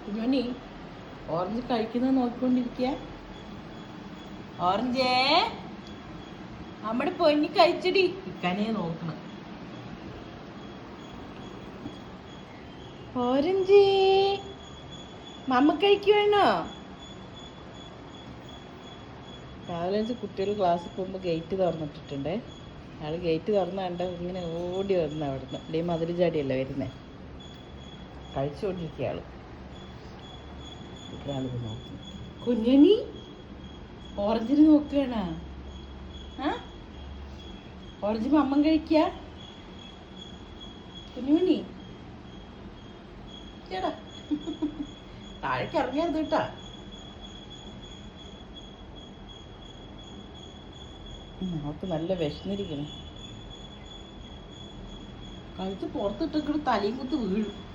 കുഞ്ഞോണി orange കഴിക്കുന്നത് നോക്കിക്കൊണ്ടിരിക്കുക. ഓറഞ്ചേ നമ്മുടെ പൊന്നി കഴിച്ചടി. ഇക്കാനെ നോക്കണം. ഓറഞ്ച് മമ്മ കഴിക്കുവാണോ? രാവിലെ കുട്ടികൾ ക്ലാസ്സിൽ പോകുമ്പോൾ ഗേറ്റ് തുറന്നിട്ടിട്ടുണ്ടേ. അയാൾ ഗേറ്റ് തുറന്ന കണ്ട ഇങ്ങനെ ഓടി വരണം അവിടുന്ന്. അല്ലെങ്കിൽ മതിൽ ചാടിയല്ല വരുന്നേ. കഴിച്ചുകൊണ്ടിരിക്കുക ആള്. ആളിത് നോക്കുന്നു. കുഞ്ഞണി ഓറഞ്ചിന് നോക്കുകയാണ്. ആ ഓറഞ്ച് മമ്മൻ കഴിക്കുക. കുഞ്ഞുമണി ചേടാ താഴേക്ക് ഇറങ്ങിയത് കേട്ടാ. നമുക്ക് നല്ല വിശന്നിരിക്കണം. കഴുത്ത് പുറത്തിട്ടൊക്കെ തലയും കുത്ത് വീഴും.